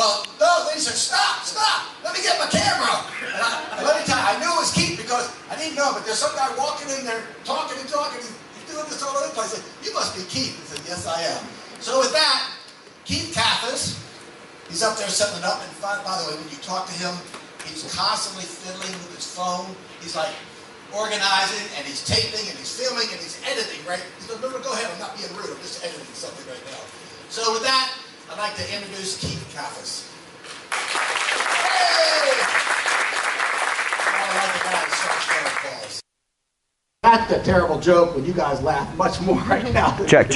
Well, no, they said, stop, let me get my camera. And let me tell you, I knew it was Keith because I didn't know, but there's some guy walking in there, talking and talking, he's doing this all over the place. I said, you must be Keith. He said, yes, I am. So with that, Keith Kalfas, he's up there setting it up, and by the way, when you talk to him, he's constantly fiddling with his phone. He's like organizing, and he's taping, and he's filming, and he's editing, right? He goes, no, go ahead, I'm not being rude, I'm just editing something right now. So with that, I'd like to introduce Keith Kalfas. Hey! I like the guy who starts applause. That's a terrible joke when you guys laugh much more right now. Check.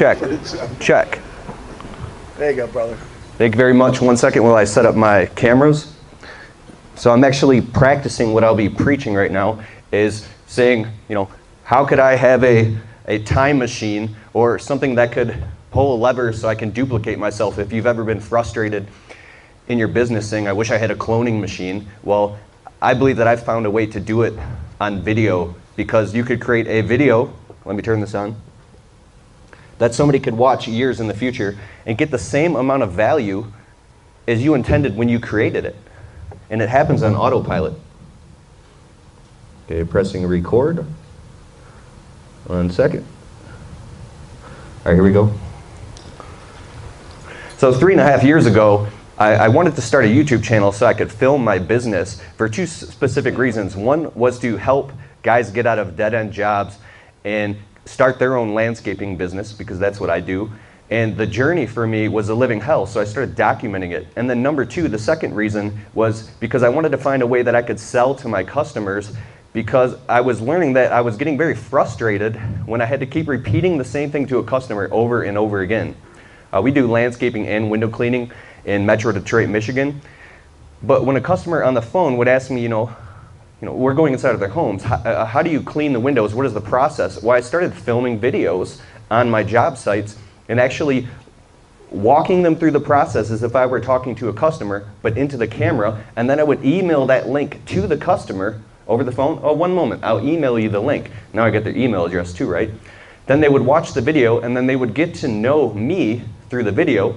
There you go, brother. Thank you very much. 1 second while I set up my cameras. So I'm actually practicing what I'll be preaching right now, is saying, you know, how could I have a time machine or something that could pull a lever so I can duplicate myself. If you've ever been frustrated in your business saying, I wish I had a cloning machine, well, I believe that I've found a way to do it on video, because you could create a video, let me turn this on, that somebody could watch years in the future and get the same amount of value as you intended when you created it. And it happens on autopilot. Okay, pressing record. 1 second. All right, here we go. So 3.5 years ago, I wanted to start a YouTube channel so I could film my business for 2 specific reasons. One was to help guys get out of dead-end jobs and start their own landscaping business, because that's what I do. And the journey for me was a living hell, so I started documenting it. And then number 2, the second reason, was because I wanted to find a way that I could sell to my customers, because I was learning that I was getting very frustrated when I had to keep repeating the same thing to a customer over and over again. We do landscaping and window cleaning in Metro Detroit, Michigan. But when a customer on the phone would ask me, you know, we're going inside of their homes, how do you clean the windows? What is the process? Well, I started filming videos on my job sites and actually walking them through the process as if I were talking to a customer, but into the camera, and then I would email that link to the customer over the phone. Oh, one moment, I'll email you the link. Now I get their email address too, right? Then they would watch the video, and then they would get to know me through the video,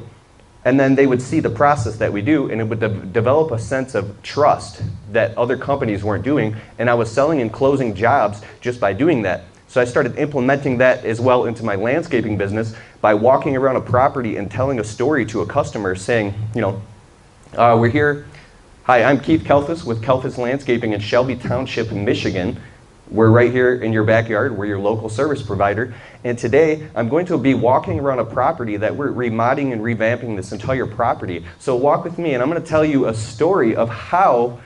and then they would see the process that we do, and it would develop a sense of trust that other companies weren't doing, and I was selling and closing jobs just by doing that. So I started implementing that as well into my landscaping business by walking around a property and telling a story to a customer saying, you know, we're here. Hi, I'm Keith Kalfas with Kalfas Landscaping in Shelby Township in Michigan. We're right here in your backyard. We're your local service provider. And today, I'm going to be walking around a property that we're remodeling and revamping this entire property. So walk with me, and I'm going to tell you a story of how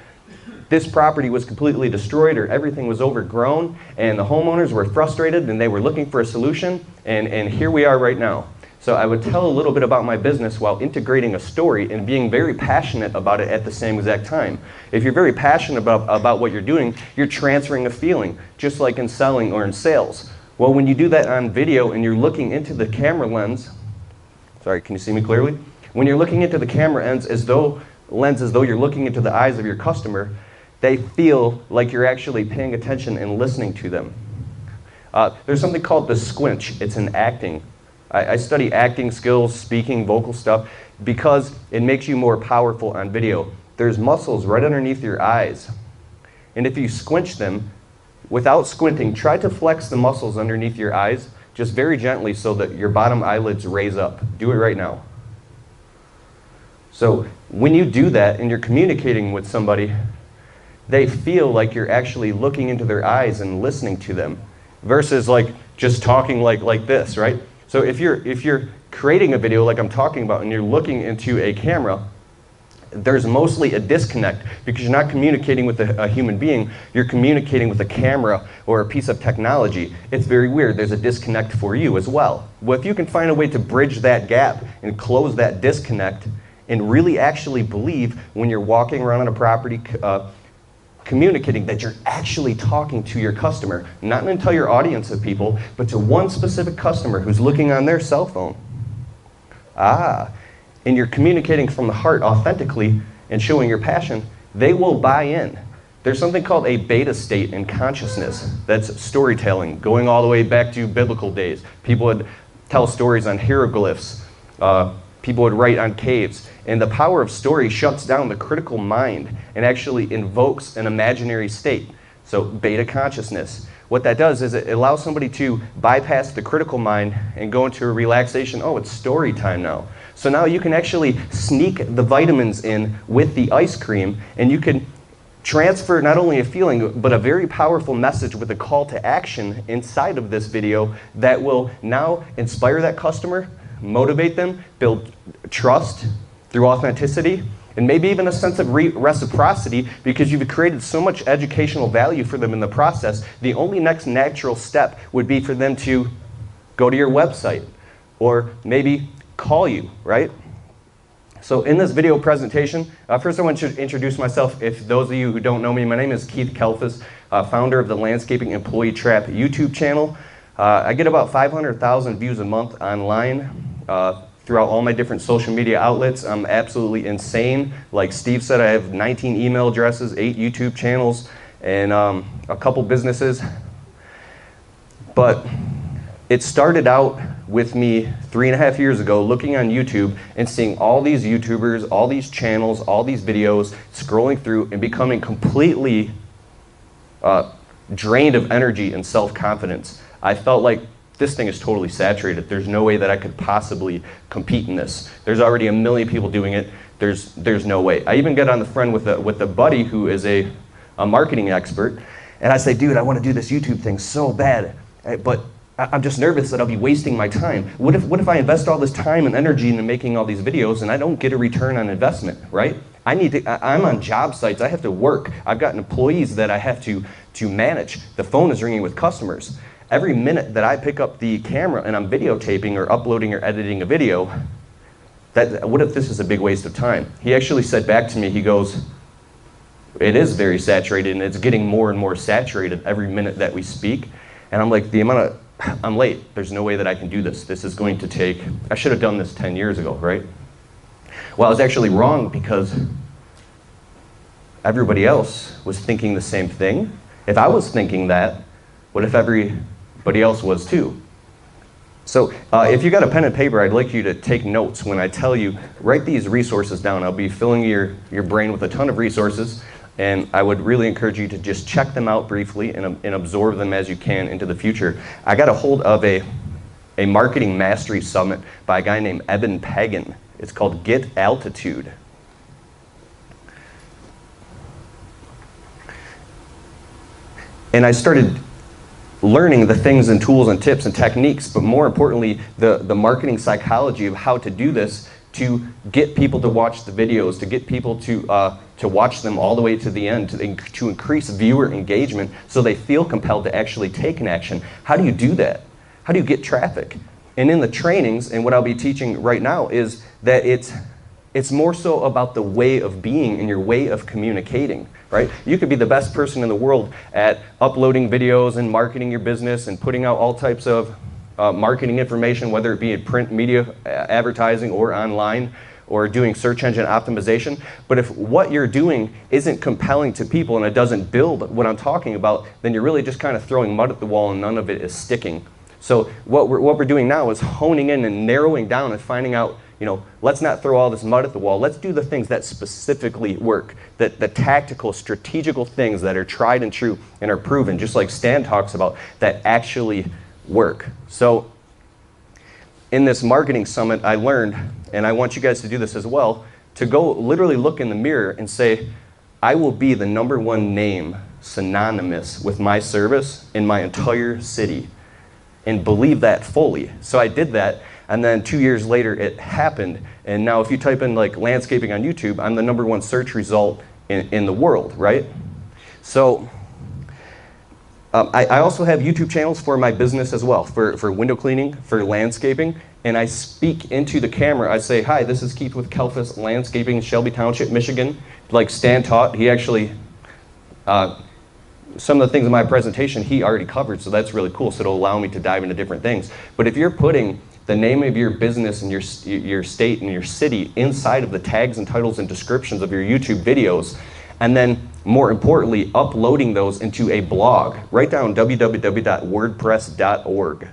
this property was completely destroyed, or everything was overgrown, and the homeowners were frustrated, and they were looking for a solution, and here we are right now. So I would tell a little bit about my business while integrating a story and being very passionate about it at the same exact time. If you're very passionate about what you're doing, you're transferring a feeling, just like in selling or in sales. Well, when you do that on video and you're looking into the camera lens, sorry, can you see me clearly? When you're looking into the camera lens as though you're looking into the eyes of your customer, they feel like you're actually paying attention and listening to them. There's something called the squinch. It's in acting. I study acting skills, speaking, vocal stuff, because it makes you more powerful on video. There's muscles right underneath your eyes. And if you squinch them, without squinting, try to flex the muscles underneath your eyes, just very gently so that your bottom eyelids raise up. Do it right now. So when you do that and you're communicating with somebody, they feel like you're actually looking into their eyes and listening to them, versus like just talking like this, right? So if you're creating a video like I'm talking about and you're looking into a camera, there's mostly a disconnect because you're not communicating with a human being, you're communicating with a camera or a piece of technology. It's very weird. There's a disconnect for you as well. Well, if you can find a way to bridge that gap and close that disconnect and really actually believe when you're walking around on a property communicating that you're actually talking to your customer, not an entire audience of people, but to one specific customer who's looking on their cell phone. And you're communicating from the heart authentically and showing your passion, they will buy in. There's something called a beta state in consciousness. That's storytelling, going all the way back to biblical days. People would tell stories on hieroglyphs, People would write on caves. And the power of story shuts down the critical mind and actually invokes an imaginary state. So beta consciousness. What that does is it allows somebody to bypass the critical mind and go into a relaxation. Oh, it's story time now. So now you can actually sneak the vitamins in with the ice cream, and you can transfer not only a feeling, but a very powerful message with a call to action inside of this video that will now inspire that customer, motivate them, build trust through authenticity, and maybe even a sense of reciprocity, because you've created so much educational value for them in the process. The only next natural step would be for them to go to your website or maybe call you, right? So in this video presentation, first I want to introduce myself. If those of you who don't know me, my name is Keith Kalfas, founder of the Landscaping Employee Trap YouTube channel. I get about 500,000 views a month online throughout all my different social media outlets. I'm absolutely insane. Like Steve said, I have 19 email addresses, 8 YouTube channels, and a couple businesses. But it started out with me 3.5 years ago looking on YouTube and seeing all these YouTubers, all these channels, all these videos, scrolling through and becoming completely drained of energy and self-confidence. I felt like this thing is totally saturated. There's no way that I could possibly compete in this. There's already 1 million people doing it. There's no way. I even got on the friend with a buddy who is a marketing expert, and I say, dude, I want to do this YouTube thing so bad, but I'm just nervous that I'll be wasting my time. What if I invest all this time and energy into making all these videos and I don't get a return on investment, right? I'm on job sites, I have to work. I've got employees that I have to manage. The phone is ringing with customers. Every minute that I pick up the camera and I'm videotaping or uploading or editing a video, what if this is a big waste of time? He actually said back to me, he goes, it is very saturated and it's getting more and more saturated every minute that we speak. And I'm like, I'm late. There's no way that I can do this. This is going to take, I should have done this 10 years ago, right? Well, I was actually wrong because everybody else was thinking the same thing. If I was thinking that, what if everybody else was too? So if you got a pen and paper, I'd like you to take notes when I tell you, write these resources down. I'll be filling your brain with a ton of resources, and I would really encourage you to just check them out briefly and absorb them as you can into the future. I got a hold of a marketing mastery summit by a guy named Eben Pagan. It's called Get Altitude. And I started learning the things and tools and tips and techniques, but more importantly, the marketing psychology of how to do this to get people to watch the videos, to get people to watch them all the way to the end, to increase viewer engagement so they feel compelled to actually take an action. How do you do that? How do you get traffic? And in the trainings, and what I'll be teaching right now, is that it's more so about the way of being and your way of communicating, right? You could be the best person in the world at uploading videos and marketing your business and putting out all types of marketing information, whether it be in print media, advertising, or online, or doing search engine optimization. But if what you're doing isn't compelling to people and it doesn't build what I'm talking about, then you're really just kind of throwing mud at the wall and none of it is sticking. So what we're doing now is honing in and narrowing down and finding out, let's not throw all this mud at the wall. Let's do the things that specifically work, the tactical, strategical things that are tried and true and are proven, just like Stan talks about, that actually work. So in this marketing summit, I learned, and I want you guys to do this as well, to go literally look in the mirror and say, I will be the #1 name synonymous with my service in my entire city, and believe that fully. So I did that, and then 2 years later it happened, and now if you type in like landscaping on YouTube, I'm the #1 search result in the world, right? So I also have YouTube channels for my business as well, for window cleaning, for landscaping, and I speak into the camera. I say, hi, this is Keith with Kalfas Landscaping, Shelby Township, Michigan. Like Stan taught, he actually, some of the things in my presentation he already covered, so that's really cool, so it'll allow me to dive into different things. But if you're putting the name of your business and your state and your city inside of the tags and titles and descriptions of your YouTube videos, and then more importantly, uploading those into a blog. Write down www.wordpress.org.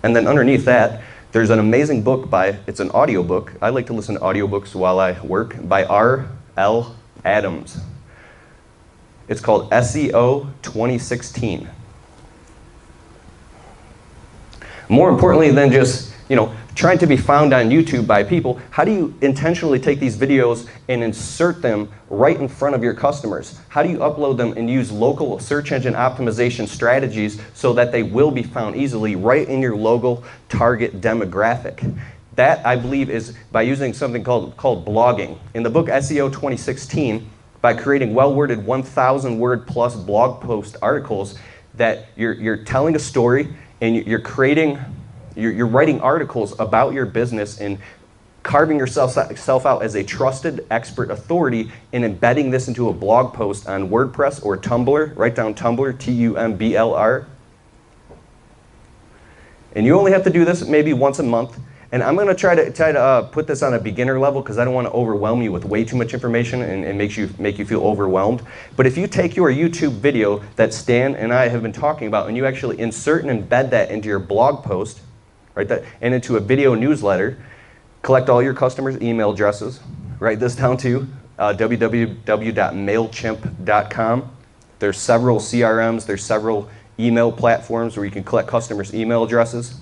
And then underneath that, there's an amazing book it's an audio book. I like to listen to audiobooks while I work, by R.L. Adams. It's called SEO 2016. More importantly than just, trying to be found on YouTube by people, how do you intentionally take these videos and insert them right in front of your customers? How do you upload them and use local search engine optimization strategies so that they will be found easily right in your local target demographic? That, I believe, is by using something called blogging. In the book SEO 2016, by creating well-worded 1,000-word plus blog post articles that you're telling a story and you're writing articles about your business and carving yourself out as a trusted expert authority and embedding this into a blog post on WordPress or Tumblr. Write down Tumblr, T-U-M-B-L-R. And you only have to do this maybe once a month. And I'm going to try to put this on a beginner level because I don't want to overwhelm you with way too much information and make you feel overwhelmed. But if you take your YouTube video that Stan and I have been talking about and you actually insert and embed that into your blog post, right, and into a video newsletter, collect all your customers' email addresses, write this down to www.mailchimp.com. There's several CRMs, there's several email platforms where you can collect customers' email addresses.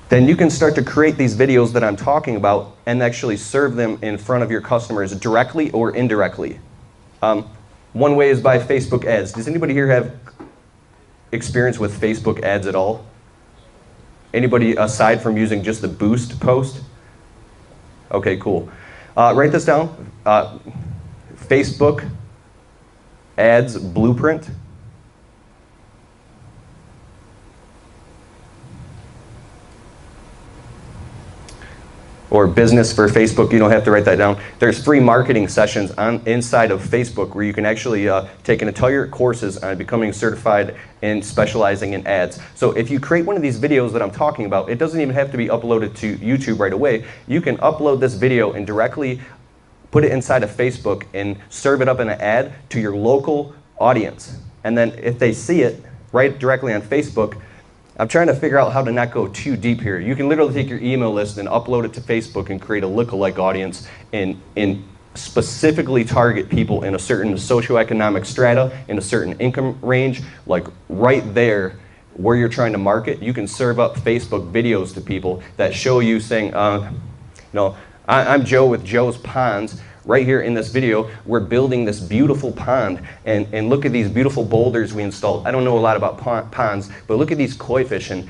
Then you can start to create these videos that I'm talking about and actually serve them in front of your customers directly or indirectly. One way is by Facebook ads. Does anybody here have experience with Facebook ads at all? Anybody aside from using just the boost post? Okay, cool. Write this down. Facebook ads blueprint. Or business for Facebook, you don't have to write that down. There's free marketing sessions inside of Facebook where you can actually take an entire courses on becoming certified and specializing in ads. So if you create one of these videos that I'm talking about, it doesn't even have to be uploaded to YouTube right away. You can upload this video and directly put it inside of Facebook and serve it up in an ad to your local audience. And then if they see it right directly on Facebook, I'm trying to figure out how to not go too deep here. You can literally take your email list and upload it to Facebook and create a lookalike audience and specifically target people in a certain socioeconomic strata, in a certain income range, like right there where you're trying to market. You can serve up Facebook videos to people that show you saying, I'm Joe with Joe's Ponds. Right here in this video, we're building this beautiful pond, and look at these beautiful boulders we installed. I don't know a lot about ponds, but look at these koi fish, and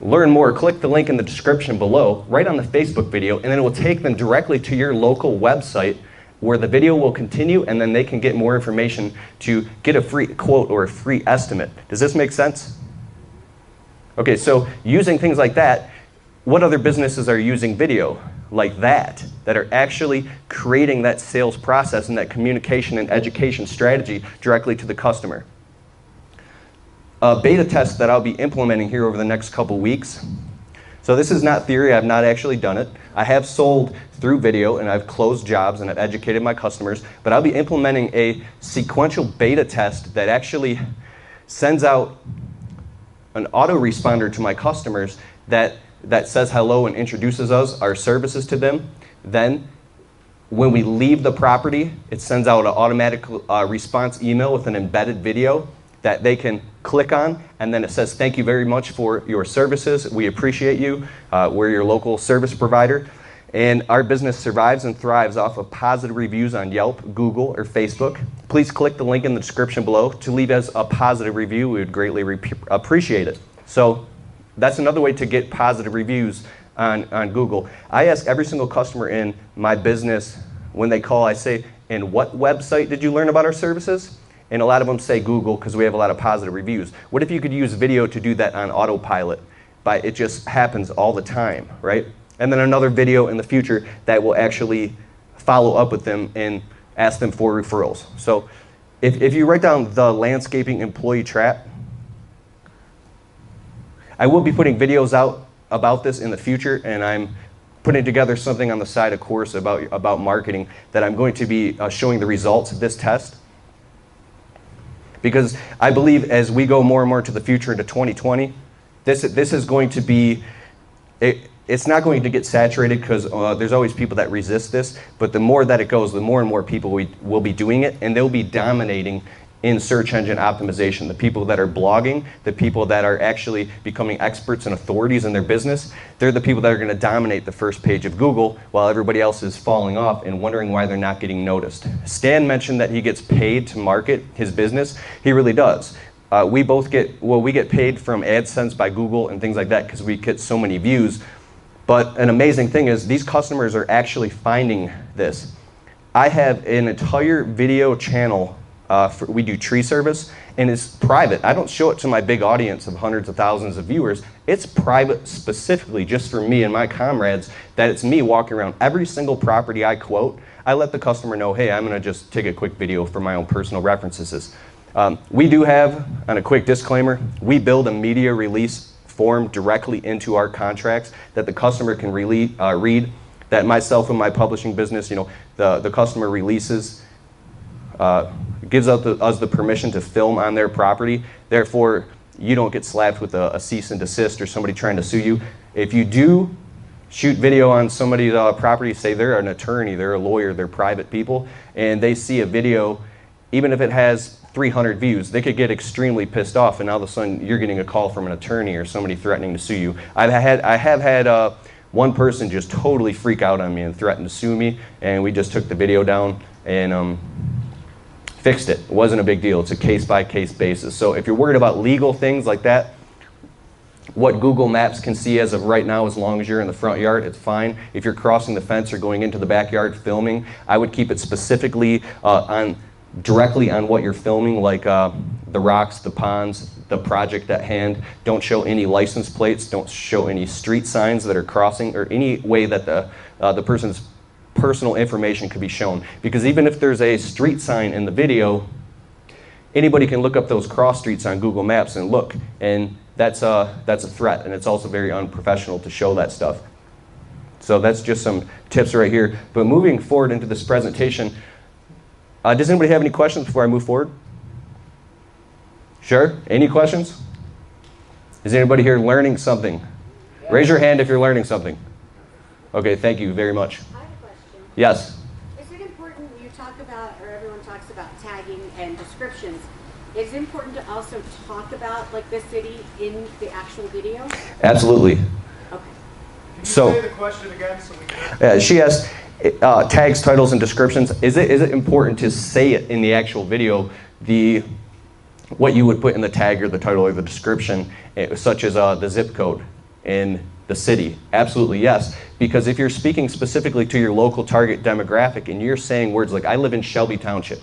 learn more. Click the link in the description below, right on the Facebook video, and then it will take them directly to your local website where the video will continue, and then they can get more information to get a free quote or a free estimate. Does this make sense? Okay, so using things like that, what other businesses are using video like that are actually creating that sales process and that communication and education strategy directly to the customer? A beta test that I'll be implementing here over the next couple weeks. So this is not theory, I've not actually done it. I have sold through video and I've closed jobs and I've educated my customers, but I'll be implementing a sequential beta test that actually sends out an autoresponder to my customers that says hello and introduces our services to them. Then when we leave the property, it sends out an automatic response email with an embedded video that they can click on, and then it says, thank you very much for your services. We appreciate you. We're your local service provider. And our business survives and thrives off of positive reviews on Yelp, Google, or Facebook. Please click the link in the description below to leave us a positive review. We would greatly appreciate it. So that's another way to get positive reviews on Google. I ask every single customer in my business when they call, I say, and what website did you learn about our services? And a lot of them say Google because we have a lot of positive reviews. What if you could use video to do that on autopilot? It just happens all the time, right? And then another video in the future that will actually follow up with them and ask them for referrals. So if you write down the landscaping employee trap, I will be putting videos out about this in the future, and I'm putting together something on the side, a course about marketing that I'm going to be showing the results of this test. Because I believe as we go more and more to the future into 2020, this is going to be, it's not going to get saturated because there's always people that resist this, but the more that it goes, the more and more people will be doing it, and they'll be dominating in search engine optimization. The people that are blogging, the people that are actually becoming experts and authorities in their business, they're the people that are going to dominate the first page of Google while everybody else is falling off and wondering why they're not getting noticed. Stan mentioned that he gets paid to market his business. He really does. We get paid from AdSense by Google and things like that because we get so many views. But an amazing thing is these customers are actually finding this. I have an entire video channel. We do tree service, and it's private. I don't show it to my big audience of hundreds of thousands of viewers. It's private specifically just for me and my comrades, that it's me walking around every single property I quote. I let the customer know, hey, I'm gonna just take a quick video for my own personal references. We do have, on a quick disclaimer, we build a media release form directly into our contracts that the customer can read, that myself and my publishing business, the customer releases, gives us the permission to film on their property. Therefore, you don't get slapped with a cease and desist or somebody trying to sue you. If you do shoot video on somebody's property, say they're an attorney, they're a lawyer, they're private people, and they see a video, even if it has 300 views, they could get extremely pissed off, and all of a sudden you're getting a call from an attorney or somebody threatening to sue you. I have had one person just totally freak out on me and threaten to sue me, and we just took the video down and fixed it. It wasn't a big deal. It's a case-by-case basis. So if you're worried about legal things like that, what Google Maps can see as of right now, as long as you're in the front yard, it's fine. If you're crossing the fence or going into the backyard filming, I would keep it specifically directly on what you're filming, like the rocks, the ponds, the project at hand. Don't show any license plates. Don't show any street signs that are crossing, or any way that the person's personal information could be shown. Because even if there's a street sign in the video, anybody can look up those cross streets on Google Maps and look, and that's a threat, and it's also very unprofessional to show that stuff. So that's just some tips right here. But moving forward into this presentation, does anybody have any questions before I move forward? Sure? Any questions? Is anybody here learning something? Yeah. Raise your hand if you're learning something. Okay, thank you very much. I have a question. Yes? Is it important, you talk about, or everyone talks about tagging and descriptions, is it important to also talk about like the city in the actual video? Absolutely. Okay. Can you So, say the question again so we can... she asked, tags, titles, and descriptions. Is it important to say it in the actual video, what you would put in the tag or the title or the description, such as the zip code in the city? Absolutely yes, because if you're speaking specifically to your local target demographic and you're saying words like, I live in Shelby Township,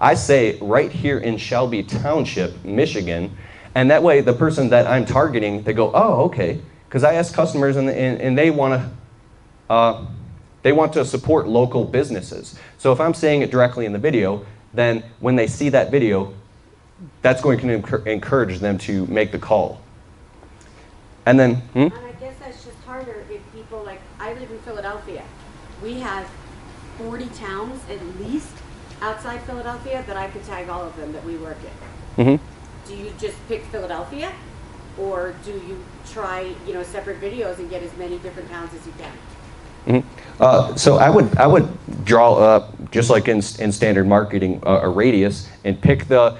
I say right here in Shelby Township, Michigan, and that way the person that I'm targeting, they go, oh, okay, because I ask customers and they want to support local businesses. So if I'm saying it directly in the video, then when they see that video, that's going to encourage them to make the call. And then, And I guess that's just harder if people, like, I live in Philadelphia. We have 40 towns at least outside Philadelphia that I could tag all of them that we work in. Mm-hmm. Do you just pick Philadelphia? Or do you try, separate videos and get as many different towns as you can? Mm-hmm. So I would draw, just like in standard marketing, a radius, and pick the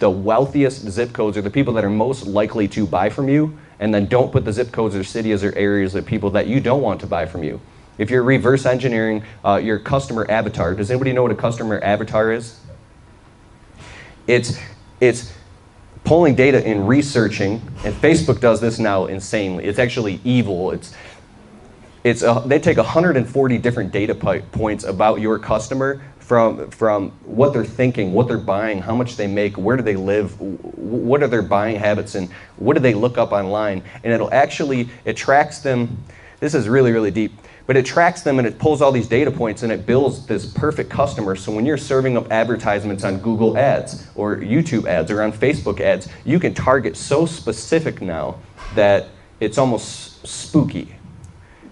wealthiest zip codes, or the people that are most likely to buy from you, and then don't put the zip codes or cities or areas of people that you don't want to buy from you. If you're reverse engineering your customer avatar, does anybody know what a customer avatar is? It's pulling data and researching, and Facebook does this now insanely. It's actually evil. They take 140 different data points about your customer, from what they're thinking, what they're buying, how much they make, where do they live, what are their buying habits, and what do they look up online. And it tracks them. This is really, really deep. But it tracks them and it pulls all these data points and it builds this perfect customer. So when you're serving up advertisements on Google ads or YouTube ads or on Facebook ads, you can target so specific now that it's almost spooky.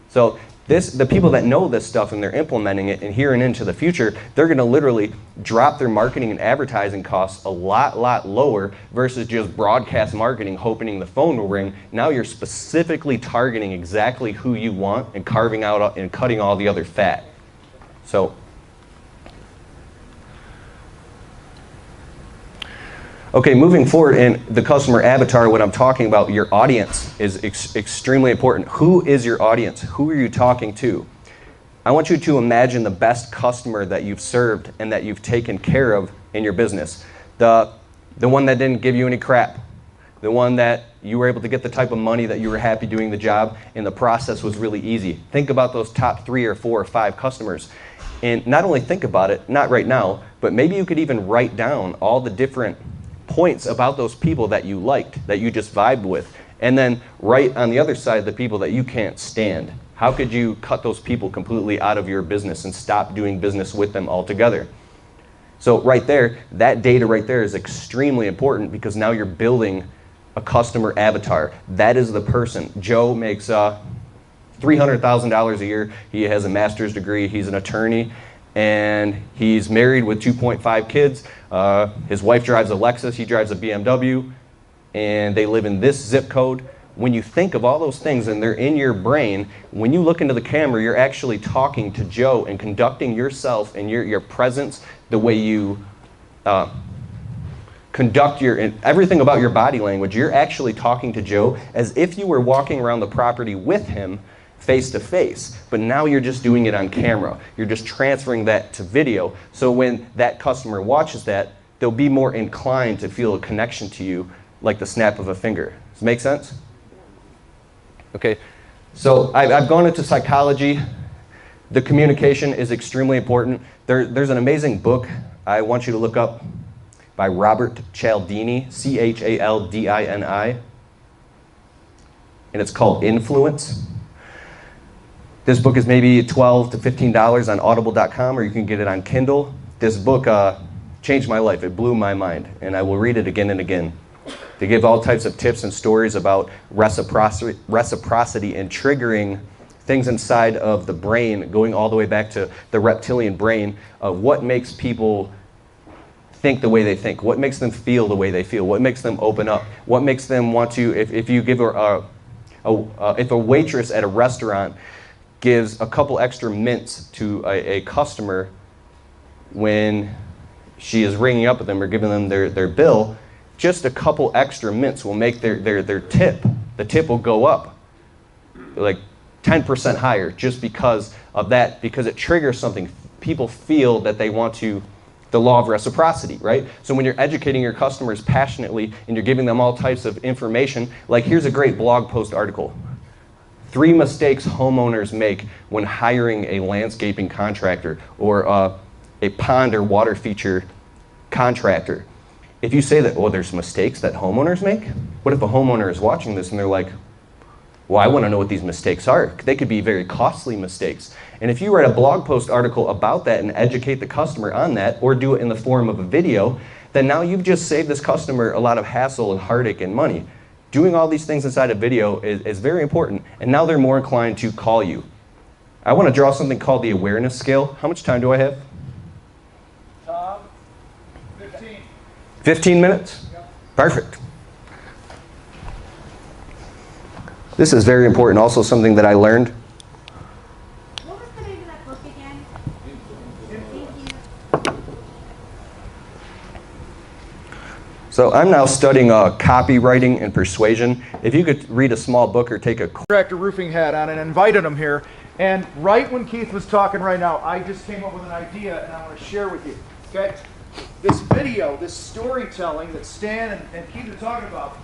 So The people that know this stuff and they're implementing it and here and into the future, they're going to literally drop their marketing and advertising costs a lot lower versus just broadcast marketing hoping the phone will ring. Now you're specifically targeting exactly who you want and carving out and cutting all the other fat. So, okay, moving forward in the customer avatar, what I'm talking about, your audience is extremely important. Who is your audience? Who are you talking to? I want you to imagine the best customer that you've served and that you've taken care of in your business. The one that didn't give you any crap. The one that you were able to get the type of money that you were happy doing the job and the process was really easy. Think about those top 3 or 4 or 5 customers. And not only think about it, not right now, but maybe you could even write down all the different points about those people that you liked, that you just vibed with, and then write on the other side the people that you can't stand. How could you cut those people completely out of your business and stop doing business with them altogether? So right there, that data right there is extremely important because now you're building a customer avatar. That is the person. Joe makes $300,000 a year. He has a master's degree. He's an attorney. And he's married with 2.5 kids. His wife drives a Lexus, he drives a BMW, and they live in this zip code. When you think of all those things and they're in your brain, when you look into the camera, you're actually talking to Joe and conducting yourself and your presence, the way you conduct everything about your body language. You're actually talking to Joe as if you were walking around the property with him, face to face, but now you're just doing it on camera. You're just transferring that to video. So when that customer watches that, they'll be more inclined to feel a connection to you like the snap of a finger. Does it make sense? Okay, so I've gone into psychology. The communication is extremely important. There's an amazing book I want you to look up by Robert Cialdini, Chaldini, and it's called Influence. This book is maybe $12 to $15 on audible.com, or you can get it on Kindle. This book changed my life. It blew my mind, and I will read it again and again. They give all types of tips and stories about reciprocity and triggering things inside of the brain, going all the way back to the reptilian brain, of what makes people think the way they think, what makes them feel the way they feel, what makes them open up, what makes them want to, if you give if a waitress at a restaurant gives a couple extra mints to a customer when she is ringing up with them or giving them their bill, just a couple extra mints will make their tip. The tip will go up like 10% higher just because of that, because it triggers something. People feel that they want to, the law of reciprocity, right? So when you're educating your customers passionately and you're giving them all types of information, like here's a great blog post article. 3 mistakes homeowners make when hiring a landscaping contractor or a pond or water feature contractor. If you say that, well, there's mistakes that homeowners make, what if a homeowner is watching this and they're like, well, I want to know what these mistakes are. They could be very costly mistakes. And if you write a blog post article about that and educate the customer on that, or do it in the form of a video, then now you've just saved this customer a lot of hassle and heartache and money. Doing all these things inside a video is very important, and now they're more inclined to call you. I want to draw something called the awareness scale. How much time do I have? 15. 15 minutes? Yep. Perfect. This is very important, also something that I learned. What was the name of that book again? So I'm now studying copywriting and persuasion. If you could read a small book or take a Contractor roofing hat on and invited him here. And right when Keith was talking right now, I just came up with an idea and I want to share with you. Okay? This video, this storytelling that Stan and Keith are talking about,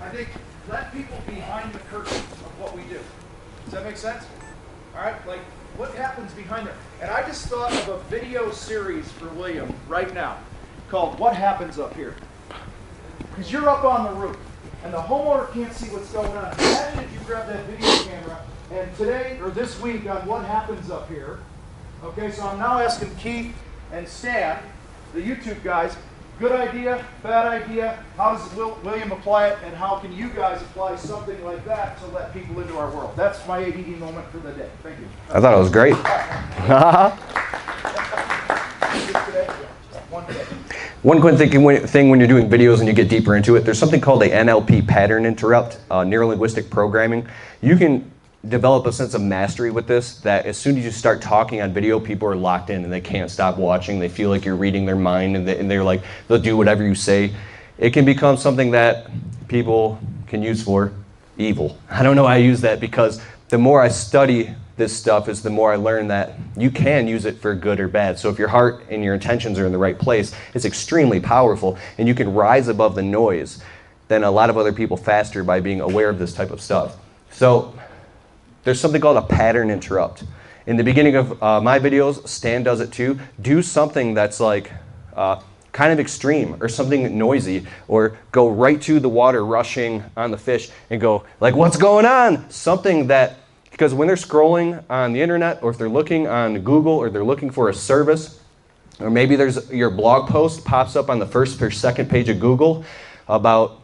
I think let people behind the curtain of what we do. Does that make sense? All right? Like, what happens behind there? And I just thought of a video series for William right now called What Happens Up Here. Because you're up on the roof, and the homeowner can't see what's going on. Imagine if you grab that video camera, and today, or this week, on What Happens Up Here, okay, so I'm now asking Keith and Stan, the YouTube guys, Good idea, bad idea, how does William apply it, and how can you guys apply something like that to let people into our world? That's my ADD moment for the day. Thank you. I thought it was great. One quick thing when you're doing videos and you get deeper into it, there's something called a NLP pattern interrupt, neuro-linguistic programming. You can develop a sense of mastery with this, that as soon as you start talking on video, people are locked in and they can't stop watching. They feel like you're reading their mind, and they're like, they'll do whatever you say. It can become something that people can use for evil. I don't know how I use that, because the more I study this stuff is the more I learn that you can use it for good or bad. So if your heart and your intentions are in the right place, it's extremely powerful, and you can rise above the noise than a lot of other people faster by being aware of this type of stuff. So there's something called a pattern interrupt. In the beginning of my videos, Stan does it too. Do something that's like kind of extreme, or something noisy, or go right to the water rushing on the fish and go like, what's going on? Something that, because when they're scrolling on the internet, or if they're looking on Google, or they're looking for a service, or maybe there's your blog post pops up on the first or second page of Google about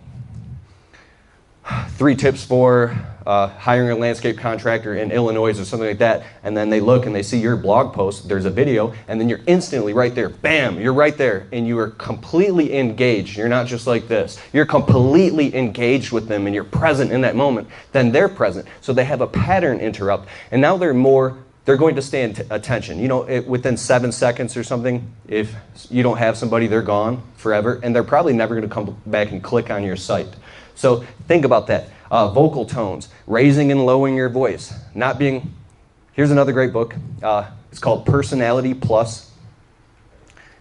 3 tips for hiring a landscape contractor in Illinois, or something like that, and then they look and they see your blog post, there's a video, and then you're instantly right there, bam, you're right there, and you are completely engaged. You're not just like this. You're completely engaged with them, and you're present in that moment. Then they're present. So they have a pattern interrupt, and now they're going to stay in attention. You know, within 7 seconds or something, if you don't have somebody, they're gone forever, and they're probably never going to come back and click on your site. So think about that. Vocal tones, raising and lowering your voice, not being. Here's another great book. It's called Personality Plus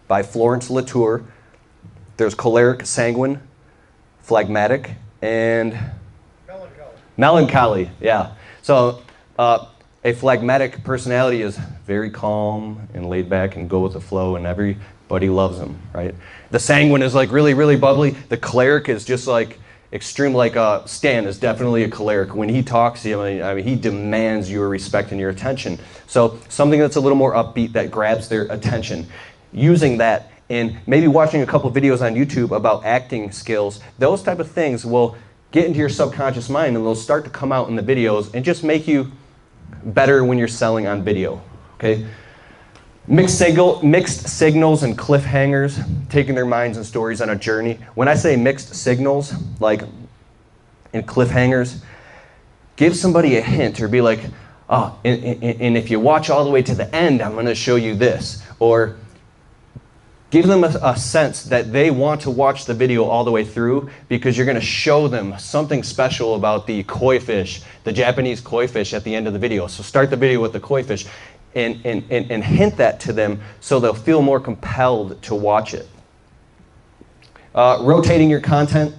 by Florence Latour. There's choleric, sanguine, phlegmatic, and melancholy. Yeah. So a phlegmatic personality is very calm and laid back and go with the flow, and everybody loves them, right? The sanguine is like really, really bubbly. The choleric is just like extreme, like Stan is definitely a choleric. When he talks, I mean, he demands your respect and your attention. So something that's a little more upbeat, that grabs their attention. Using that, and maybe watching a couple videos on YouTube about acting skills, those type of things will get into your subconscious mind, and they'll start to come out in the videos and just make you better when you're selling on video, okay? Mixed signals and cliffhangers, taking their minds and stories on a journey. When I say mixed signals, like in cliffhangers, give somebody a hint, or be like, oh, and if you watch all the way to the end, I'm going to show you this. Or give them a sense that they want to watch the video all the way through, because you're going to show them something special about the koi fish, the Japanese koi fish at the end of the video. So start the video with the koi fish. And hint that to them, so they'll feel more compelled to watch it. Rotating your content.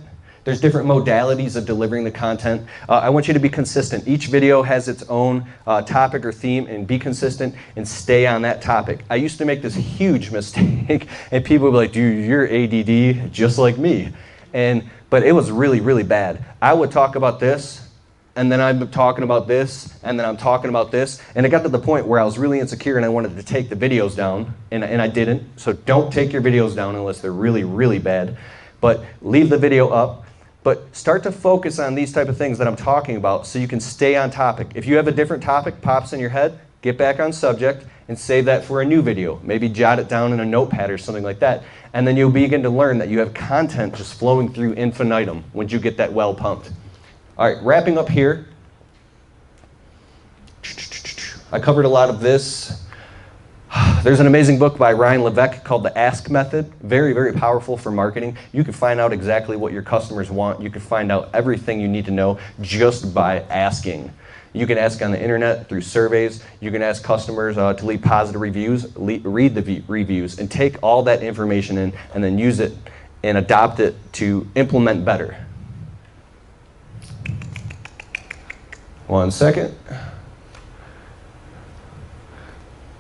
There's different modalities of delivering the content. I want you to be consistent. Each video has its own topic or theme, and be consistent and stay on that topic. I used to make this huge mistake, and people would be like, dude, you're ADD just like me. But it was really, really bad. I would talk about this, and then I'm talking about this, and then I'm talking about this, and it got to the point where I was really insecure and I wanted to take the videos down, and I didn't. So don't take your videos down unless they're really, really bad. But leave the video up, but start to focus on these type of things that I'm talking about so you can stay on topic. If you have a different topic pops in your head, get back on subject and save that for a new video. Maybe jot it down in a notepad or something like that, and then you'll begin to learn that you have content just flowing through infinitum once you get that well pumped. All right, wrapping up here. I covered a lot of this. There's an amazing book by Ryan Levesque called The Ask Method. Very, very powerful for marketing. You can find out exactly what your customers want. You can find out everything you need to know just by asking. You can ask on the internet through surveys. You can ask customers to leave positive reviews, read the reviews, and take all that information in and then use it and adopt it to implement better. One second.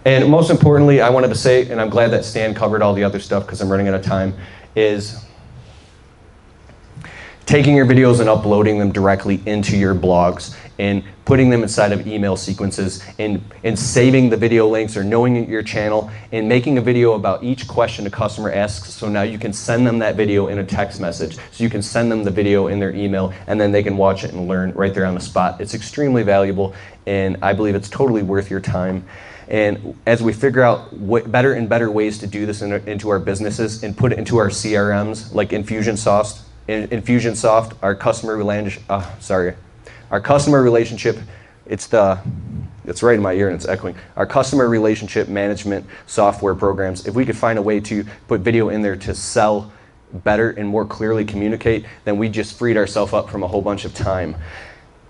And most importantly, I wanted to say, and I'm glad that Stan covered all the other stuff because I'm running out of time, is taking your videos and uploading them directly into your blogs and putting them inside of email sequences and saving the video links or knowing your channel and making a video about each question a customer asks, so now you can send them that video in a text message. So you can send them the video in their email and then they can watch it and learn right there on the spot. It's extremely valuable and I believe it's totally worth your time. And as we figure out what better and better ways to do this into our businesses and put it into our CRMs like Infusionsoft, our customer relationship, it's right in my ear and it's echoing. Our customer relationship management software programs, if we could find a way to put video in there to sell better and more clearly communicate, then we just freed ourselves up from a whole bunch of time.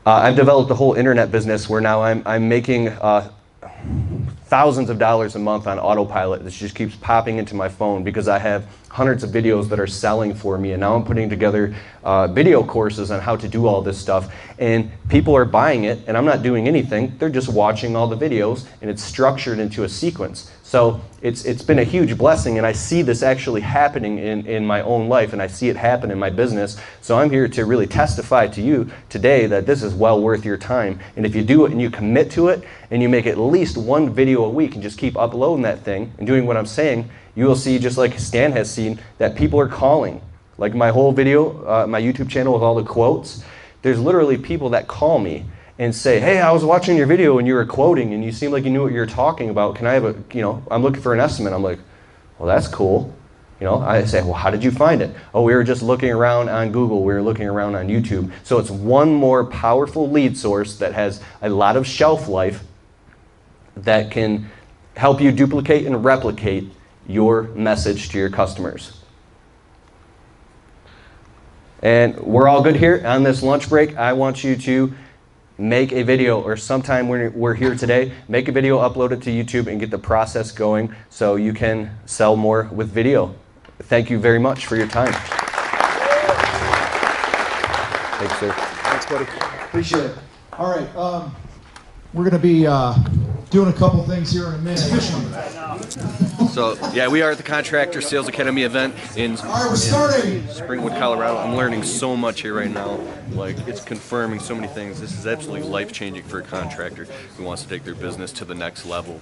I've developed a whole internet business where now I'm making thousands of dollars a month on autopilot. This just keeps popping into my phone because I have hundreds of videos that are selling for me, and now I'm putting together video courses on how to do all this stuff, and people are buying it and I'm not doing anything. They're just watching all the videos and it's structured into a sequence. So it's been a huge blessing, and I see this actually happening in my own life, and I see it happen in my business. So I'm here to really testify to you today that this is well worth your time. And if you do it and you commit to it and you make at least one video a week and just keep uploading that thing and doing what I'm saying, you will see, just like Stan has seen, that people are calling. Like my whole video, my YouTube channel with all the quotes, there's literally people that call me and say, hey, I was watching your video and you were quoting and you seemed like you knew what you were talking about. Can I have I'm looking for an estimate. I'm like, well, that's cool. I say, well, how did you find it? Oh, we were just looking around on Google. We were looking around on YouTube. So it's one more powerful lead source that has a lot of shelf life that can help you duplicate and replicate your message to your customers. And we're all good here on this lunch break. I want you to make a video, or sometime when we're here today, make a video, upload it to YouTube, and get the process going so you can sell more with video. Thank you very much for your time. Thanks, sir. Thanks, buddy. Appreciate it. All right, we're going to be doing a couple things here in a minute. So, yeah, we are at the Contractor Sales Academy event in Springwood, Colorado. I'm learning so much here right now. Like, it's confirming so many things. This is absolutely life-changing for a contractor who wants to take their business to the next level.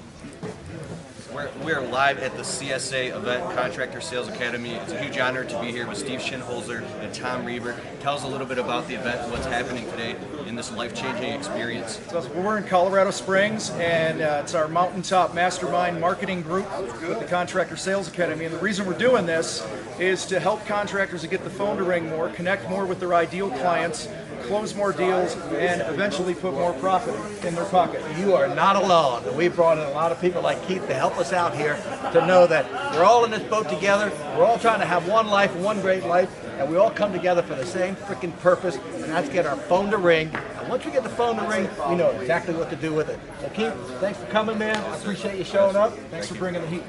We are live at the CSA event, Contractor Sales Academy. It's a huge honor to be here with Steve Schinholzer and Tom Reber. Tell us a little bit about the event and what's happening today in this life-changing experience. So we're in Colorado Springs, and it's our Mountaintop Mastermind marketing group with the Contractor Sales Academy. And the reason we're doing this is to help contractors to get the phone to ring more, connect more with their ideal clients, close more deals, and eventually put more profit in their pocket. You are not alone. We brought in a lot of people like Keith to help us out here to know that we're all in this boat together. We're all trying to have one life, one great life, and we all come together for the same freaking purpose, and that's get our phone to ring. And once we get the phone to ring, we know exactly what to do with it. So Keith, thanks for coming, man. I appreciate you showing up. Thanks for bringing the heat.